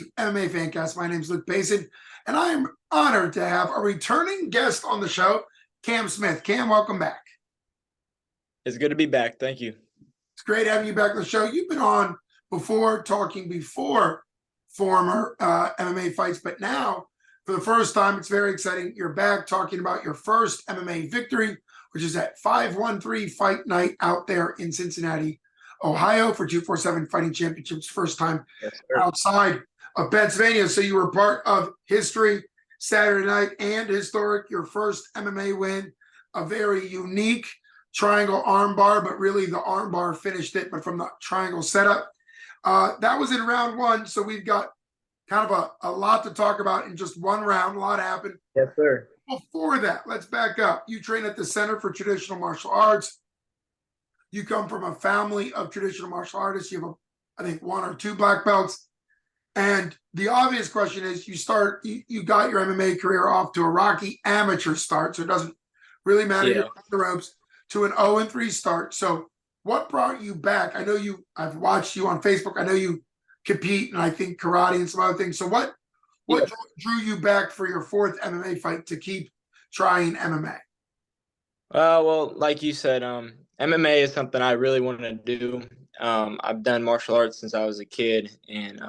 to MMA Fancast. My name is Luke Payson, and I am honored to have a returning guest on the show, Kam Smith. Kam, welcome back. It's good to be back. Thank you. It's great having you back on the show. You've been on before, talking before former MMA fights, but now, for the first time, it's very exciting. You're back talking about your first MMA victory, which is at 513 Fight Night out there in Cincinnati, Ohio, for 247 Fighting Championships. First time outside of Pennsylvania. So you were part of history Saturday night and historic, your first MMA win, a very unique triangle armbar, but really the armbar finished it, but from the triangle setup. That was in round one. So we've got kind of a lot to talk about in just one round. A lot happened. Yes, sir. Before that, let's back up. You train at the Center for Traditional Martial Arts. You come from a family of traditional martial artists. You have, I think, one or two black belts. And the obvious question is, you got your MMA career off to a rocky amateur start, so it doesn't really matter. You're on the ropes, to an 0-3 start. So what brought you back? I know I've watched you on Facebook. I know you compete, and I think karate and some other things. So what drew you back for your fourth MMA fight to keep trying MMA? Well, like you said, MMA is something I really want to do. I've done martial arts since I was a kid, and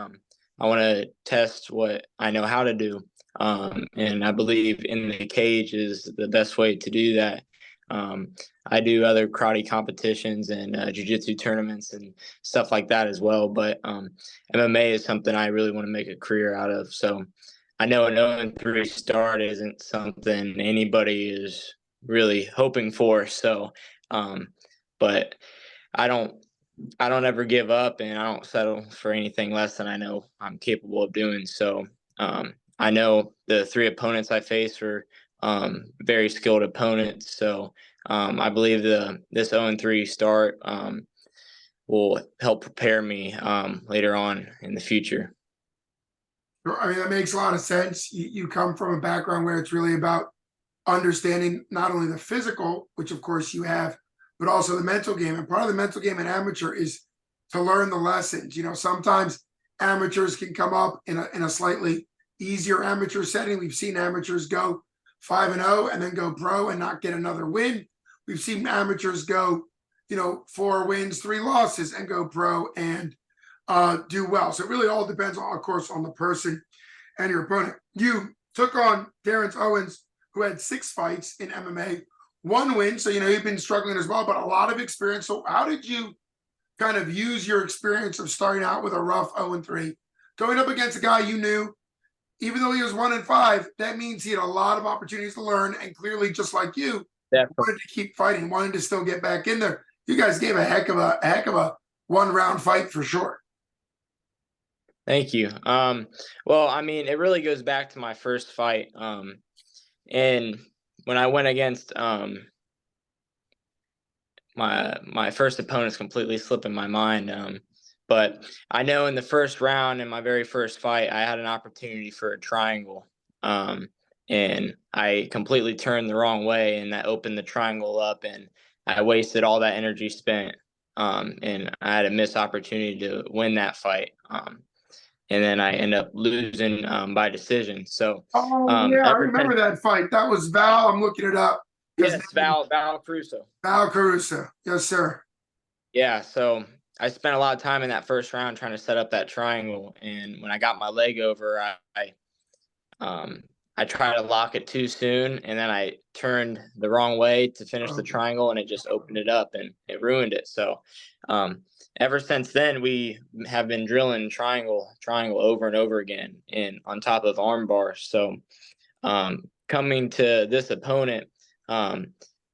I want to test what I know how to do. And I believe in the cage is the best way to do that. I do other karate competitions and jiu-jitsu tournaments and stuff like that as well. But MMA is something I really want to make a career out of. So I know an 0-3 start isn't something anybody is really hoping for. So, but I don't ever give up, and I don't settle for anything less than I know I'm capable of doing. So, I know the three opponents I face are very skilled opponents. So, I believe this 0-3 start will help prepare me later on in the future. I mean, that makes a lot of sense. You come from a background where it's really about understanding not only the physical, which of course you have, but also the mental game. And part of the mental game in amateur is to learn the lessons. You know, sometimes amateurs can come up in a slightly easier amateur setting. We've seen amateurs go 5-0 and then go pro and not get another win. We've seen amateurs go, 4 wins, 3 losses and go pro and do well. So it really all depends, of course, on the person and your opponent. You took on Terrence Owens, who had 6 fights in MMA, 1 win. So, you've been struggling as well, but a lot of experience. So how did you kind of use your experience of starting out with a rough 0-3, going up against a guy you knew, even though he was 1-5, that means he had a lot of opportunities to learn. And clearly, just like you, wanted to keep fighting, wanted to still get back in there. You guys gave a heck of a 1-round fight for sure. Thank you. Well, I mean, it really goes back to my first fight. And when I went against my first opponent's completely slipping my mind. But I know in the first round in my very first fight, I had an opportunity for a triangle. And I completely turned the wrong way, and that opened the triangle up, and I wasted all that energy spent. And I had a missed opportunity to win that fight. And then I end up losing by decision. So, I remember that fight. That was Val. I'm looking it up. Yes, Val Caruso. Val Caruso. Yes, sir. Yeah, so I spent a lot of time in that first round trying to set up that triangle, and when I got my leg over, I tried to lock it too soon, and then I turned the wrong way to finish the triangle, and it just opened it up, and it ruined it. So, ever since then, we have been drilling triangle over and over again, and on top of arm bars. So, coming to this opponent,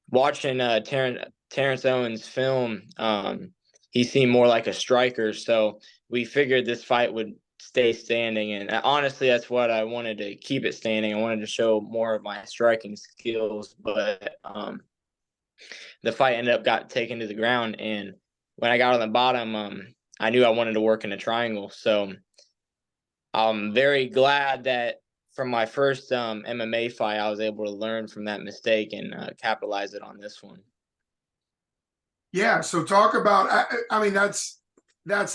watching Terrence Owens film, he seemed more like a striker. So we figured this fight would stay standing. And honestly, that's what I wanted, to keep it standing. I wanted to show more of my striking skills. But the fight got taken to the ground. And when I got on the bottom, I knew I wanted to work in a triangle. So I'm very glad that from my first MMA fight, I was able to learn from that mistake and capitalize it on this one. Yeah. So talk about, I mean, that's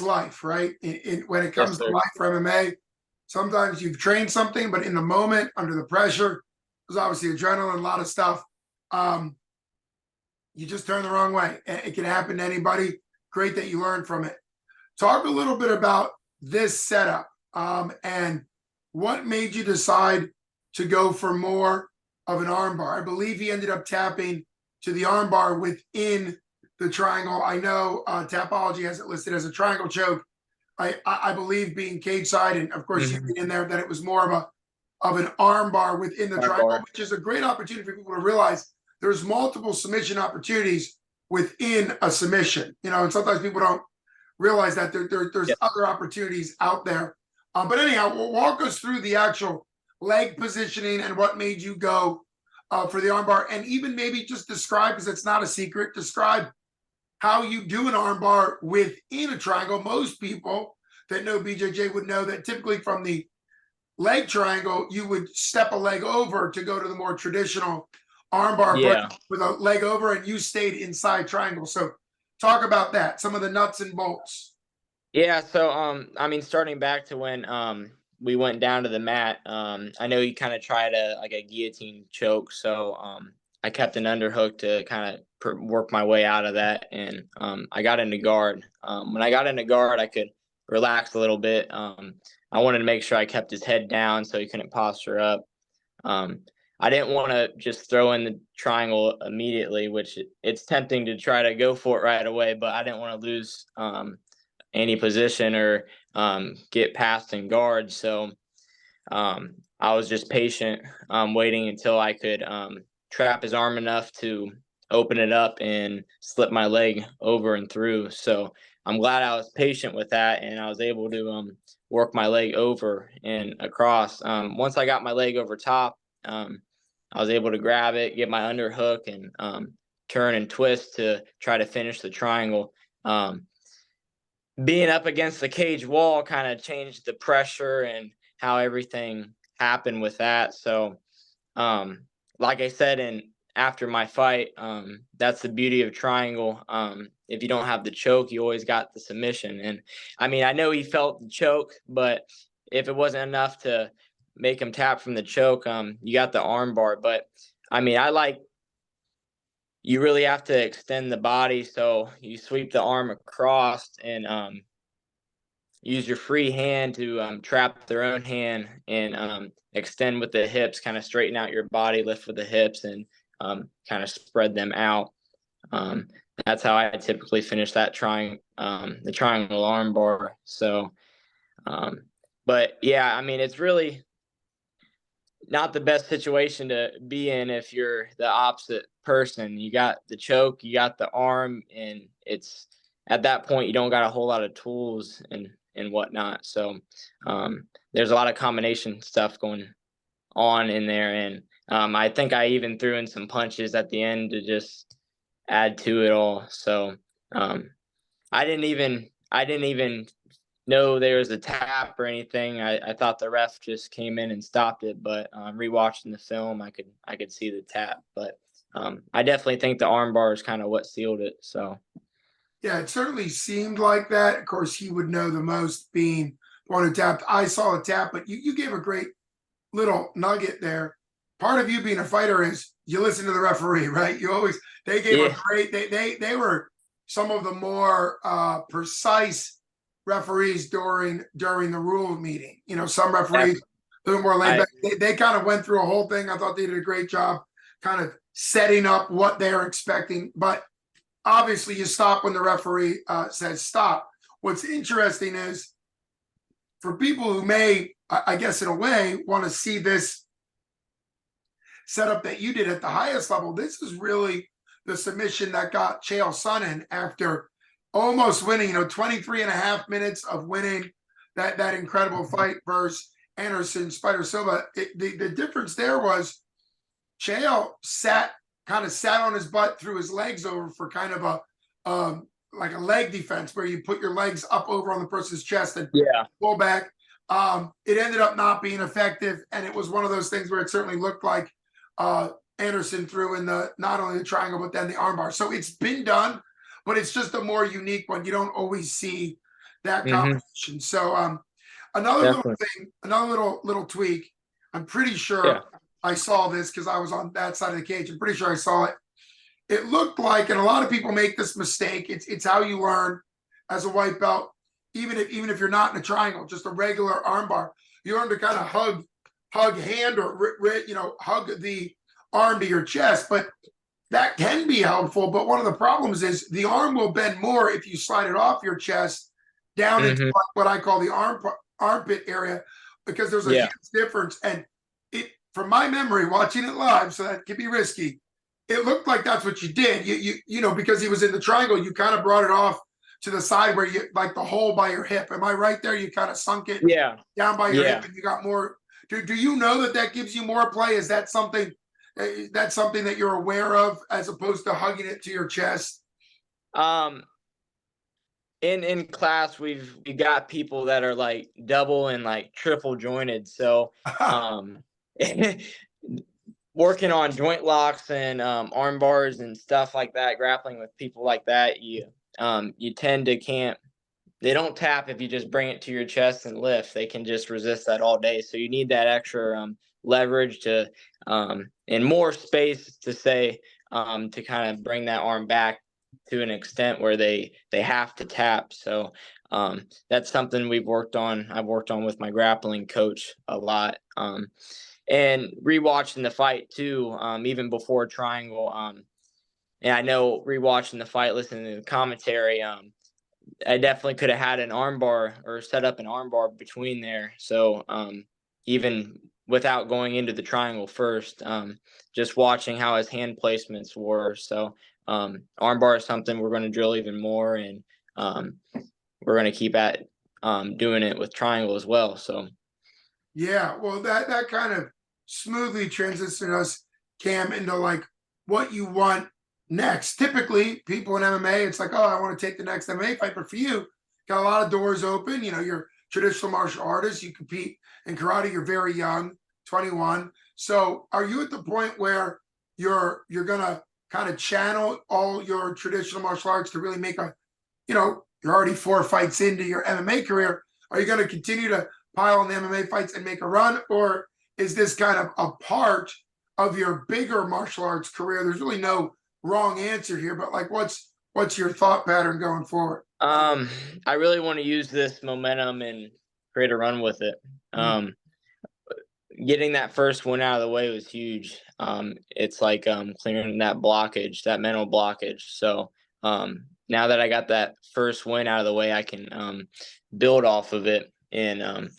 life, right? When it comes to life for MMA, sometimes you've trained something, but in the moment, under the pressure, there's obviously adrenaline, a lot of stuff. You just turn the wrong way. It can happen to anybody. Great that you learned from it. Talk a little bit about this setup and what made you decide to go for more of an armbar. I believe he ended up tapping to the armbar within the triangle. I know Tapology has it listed as a triangle choke. I believe being cage side, and of course you've been in there, that it was more of an armbar within the triangle, which is a great opportunity for people to realize there's multiple submission opportunities within a submission. And sometimes people don't realize that there's other opportunities out there. But anyhow, walk us through the actual leg positioning and what made you go for the armbar, and even maybe just describe, because it's not a secret, describe how you do an armbar within a triangle. Most people that know BJJ would know that typically from the leg triangle, you would step a leg over to go to the more traditional armbar with a leg over, and you stayed inside triangle. So talk about that, some of the nuts and bolts. Yeah, so I mean, starting back to when we went down to the mat, I know you kind of tried a guillotine choke, so I kept an underhook to kind of work my way out of that, and I got into guard. When I got into guard, I could relax a little bit. I wanted to make sure I kept his head down so he couldn't posture up. I didn't want to just throw in the triangle immediately, which it's tempting to try to go for it right away, but I didn't want to lose any position or get past in guard. So I was just patient, waiting until I could trap his arm enough to open it up and slip my leg over and through. So I'm glad I was patient with that, and I was able to work my leg over and across. Once I got my leg over top, I was able to grab it, get my underhook, and turn and twist to try to finish the triangle. Being up against the cage wall kind of changed the pressure and how everything happened with that. So, like I said, after my fight, that's the beauty of triangle. If you don't have the choke, you always got the submission. And I mean, I know he felt the choke, but if it wasn't enough to make him tap from the choke, you got the arm bar. But I mean, you really have to extend the body, so you sweep the arm across and use your free hand to trap their own hand, and extend with the hips, kind of straighten out your body, lift with the hips, and kind of spread them out. That's how I typically finish that the triangle arm bar. So, but yeah, I mean, it's really not the best situation to be in if you're the opposite person. You got the choke, you got the arm, and it's at that point you don't got a whole lot of tools and whatnot. So there's a lot of combination stuff going on in there, and I think I even threw in some punches at the end to just add to it all. So I didn't even know there was a tap or anything. I thought the ref just came in and stopped it, but rewatching the film, I could see the tap. But I definitely think the arm bar is kind of what sealed it. So yeah, it certainly seemed like that. Of course, he would know the most, being the one who tapped. I saw a tap, but you gave a great little nugget there. Part of you being a fighter is you listen to the referee, right? They gave a great, they were some of the more precise referees during the rule meeting. Some referees a little more laid back. They kind of went through a whole thing. I thought they did a great job kind of setting up what they're expecting, but obviously you stop when the referee says stop. What's interesting is, for people who may, I guess in a way, want to see this setup that you did at the highest level, this is really the submission that got Chael Sonnen after almost winning, 23 and a half minutes of winning that incredible fight versus Anderson Spider Silva. The difference there was Chael sat on his butt, threw his legs over for kind of like a leg defense, where you put your legs up over on the person's chest and pull back. It ended up not being effective, and it was one of those things where it certainly looked like Anderson threw in not only the triangle but then the armbar. So it's been done, but it's just a more unique one. You don't always see that combination. So Another little definitely. thing, another little tweak. I'm pretty Yeah. sure I saw this because I was on that side of the cage. I'm pretty sure I saw it. It looked like, and a lot of people make this mistake. It's how you learn as a white belt, even if you're not in a triangle, just a regular armbar. You learn to kind of hug hand or hug the arm to your chest, but that can be helpful. But one of the problems is the arm will bend more if you slide it off your chest down into Hmm. what I call the armpit area, because there's a Yeah. huge difference. And from my memory, watching it live, so that could be risky. It looked like that's what you did. Because he was in the triangle, you kind of brought it off to the side where you like the hole by your hip. Am I right there? You kind of sunk it Yeah. down by your hip, Yeah. and you got more. Do you know that gives you more play? Is that something? That's something that you're aware of as opposed to hugging it to your chest. Um, in class, we got people that are like double and like triple jointed. So, um, working on joint locks and arm bars and stuff like that, grappling with people like that, you tend to can't. They don't tap if you just bring it to your chest and lift. They can just resist that all day. So you need that extra leverage to and more space to say to kind of bring that arm back to an extent where they have to tap. So that's something we've worked on. I've worked on with my grappling coach a lot. And rewatching the fight too, even before triangle. And I know rewatching the fight, listening to the commentary, I definitely could have had an armbar or set up an armbar between there. So even without going into the triangle first, just watching how his hand placements were. So armbar is something we're going to drill even more, and um, we're going to keep at doing it with triangle as well. So Yeah, well, that kind of smoothly transitioned us, Cam, into like what you want next. Typically, people in MMA, it's like, oh, I want to take the next MMA fight. But for you, got a lot of doors open. You're traditional martial artist. You compete in karate. You're very young, 21. So, are you at the point where you're gonna kind of channel all your traditional martial arts to really make you're already 4 fights into your MMA career. Are you going to continue to pile on the MMA fights and make a run, or is this kind of a part of your bigger martial arts career? There's really no wrong answer here, but like, what's your thought pattern going forward? I really want to use this momentum and create a run with it. Mm. Getting that first win out of the way was huge. It's like clearing that blockage, that mental blockage. So now that I got that first win out of the way, I can build off of it and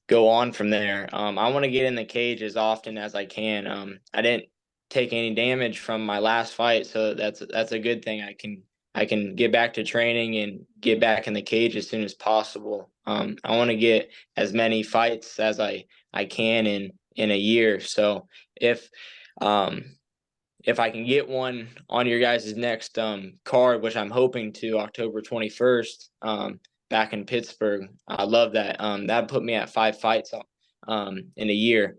go on from there. I want to get in the cage as often as I can. I didn't take any damage from my last fight, so that's a good thing. I can get back to training and get back in the cage as soon as possible. I want to get as many fights as I can in a year. So if um if I can get one on your guys' next card, which I'm hoping to October 21st, back in Pittsburgh, I love that. That put me at 5 fights in a year.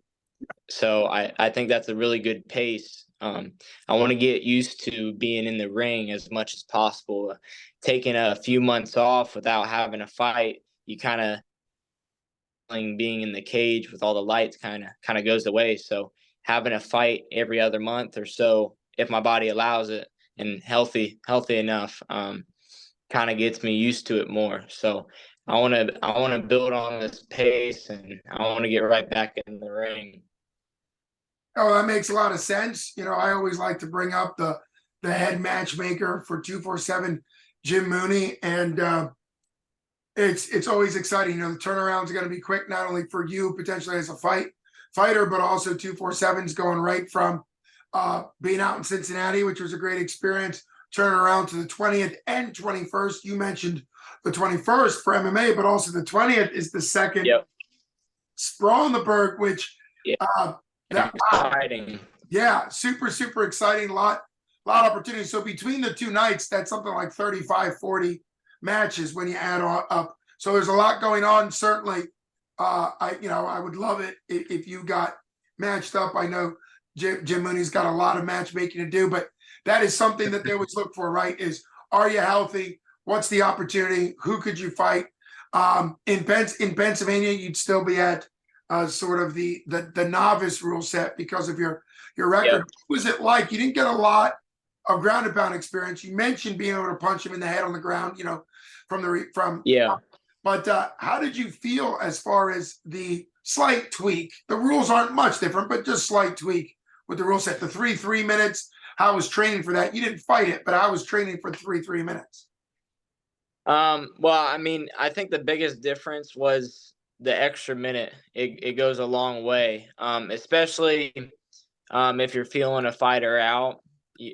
So I think that's a really good pace. I want to get used to being in the ring as much as possible. Taking a few months off without having a fight, you kind of being in the cage with all the lights kind of goes away. So having a fight every other month or so, if my body allows it and healthy enough, kind of gets me used to it more. So I want to build on this pace, and I want to get right back in the ring. Oh, that makes a lot of sense. I always like to bring up the head matchmaker for 247, Jim Mooney, and it's always exciting. The turnaround's going to be quick, not only for you potentially as a fighter, but also 247's going right from being out in Cincinnati, which was a great experience, turning around to the 20th and 21st. You mentioned the 21st for MMA, but also the 20th is the second Yep. Sprawlenberg, which Yeah. wow, Exciting. yeah, super exciting. Lot of opportunities. So between the two nights, that's something like 35, 40 matches when you add up. So there's a lot going on. Certainly, I would love it if you got matched up. I know Jim Mooney's got a lot of matchmaking to do, but that is something that they always look for, right? Is, are you healthy? What's the opportunity? Who could you fight? In Pennsylvania, you'd still be at sort of the novice rule set because of your record. Yep. What was it like? You didn't get a lot of ground and pound experience. You mentioned being able to punch him in the head on the ground, you know, from. Yeah. But how did you feel as far as the slight tweak? The rules aren't much different, but just slight tweak with the rule set. The 3 minutes. How was training for that? You didn't fight it, but I was training for 3 minutes. Well, I mean, I think the biggest difference was the extra minute. It goes a long way. Especially if you're feeling a fighter out,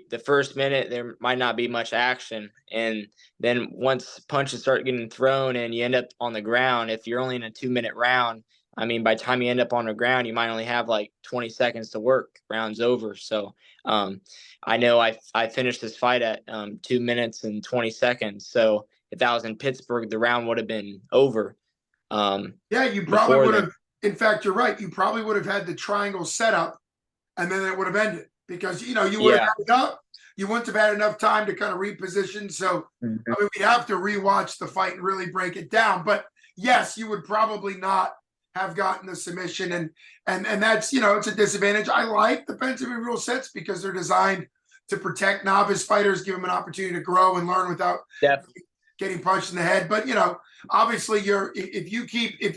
the first minute there might not be much action, and then once punches start getting thrown and you end up on the ground, if you're only in a 2-minute round, I mean, by the time you end up on the ground, you might only have like 20 seconds to work. Round's over. So I know I finished this fight at 2 minutes and 20 seconds. So if that was in Pittsburgh, the round would have been over. Yeah, you probably Before would then. have. In fact, you're right. You probably would have had the triangle set up, and then it would have ended because you know you would have Yeah. had enough. You wouldn't have had enough time to kind of reposition. So Mhm. I mean, we'd have to rewatch the fight and really break it down. But yes, you would probably not have gotten the submission, and that's you know it's a disadvantage. I like the Pennsylvania rule sets because they're designed to protect novice fighters, give them an opportunity to grow and learn without Definitely. getting punched in the head. But you know, obviously, if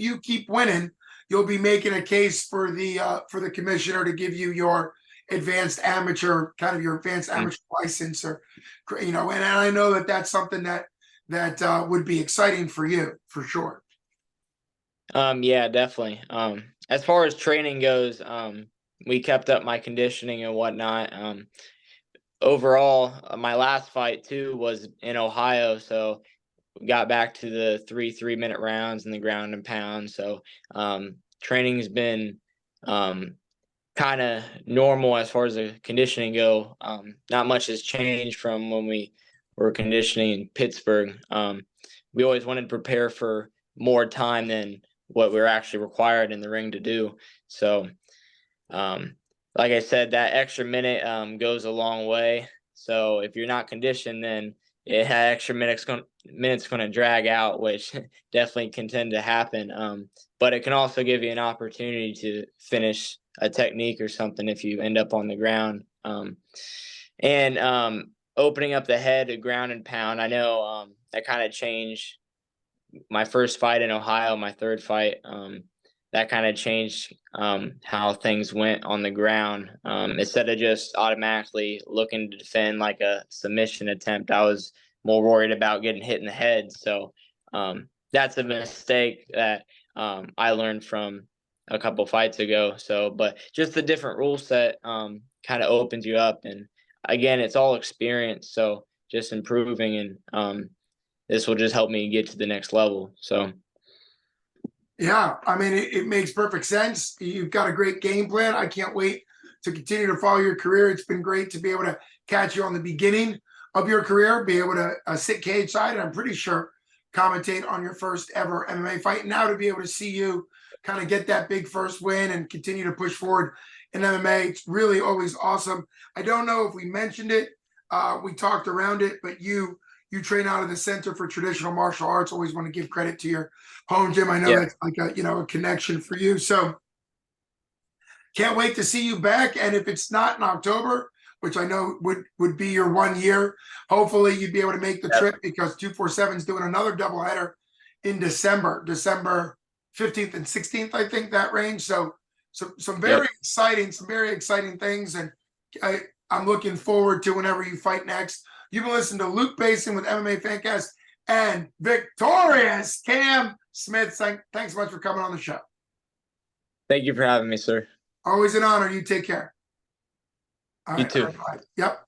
you keep winning, you'll be making a case for the commissioner to give you your advanced amateur license, or you know, and I know that that's something that would be exciting for you for sure. Yeah, definitely. As far as training goes, we kept up my conditioning and whatnot. Overall, my last fight too was in Ohio, so we got back to the 3 minute rounds and the ground and pound. So training's been kind of normal as far as the conditioning go. Not much has changed from when we were conditioning in Pittsburgh. We always wanted to prepare for more time than what we were actually required in the ring to do. So, like I said, that extra minute goes a long way. So if you're not conditioned, then that extra minute's going to drag out, which definitely can tend to happen. But it can also give you an opportunity to finish a technique or something if you end up on the ground. And opening up the head to ground and pound, I know that kind of changed my first fight in Ohio, my third fight. That kind of changed how things went on the ground. Instead of just automatically looking to defend like a submission attempt, I was more worried about getting hit in the head. So that's a mistake that I learned from a couple fights ago. So, but just the different rule set kind of opens you up. And again, it's all experience. So just improving, and this will just help me get to the next level. So. Yeah, I mean, it makes perfect sense. You've got a great game plan. I can't wait to continue to follow your career. It's been great to be able to catch you on the beginning of your career, be able to sit cage side, and I'm pretty sure commentate on your first ever MMA fight. Now to be able to see you kind of get that big first win and continue to push forward in MMA, it's really always awesome. I don't know if we mentioned it, we talked around it, but you train out of the Center for Traditional Martial Arts. Always want to give credit to your home gym. I know Yeah. that's like a connection for you. So can't wait to see you back. And if it's not in October, which I know would be your 1 year, hopefully you'd be able to make the trip because 247 is doing another doubleheader in December 15th and 16th, I think that range. So some very exciting things. And I'm looking forward to whenever you fight next. You've been listening to Luke Basin with MMA Fancast and victorious Kam Smith. Thanks so much for coming on the show. Thank you for having me, sir. Always an honor. You take care. All You right, too. all right. Yep.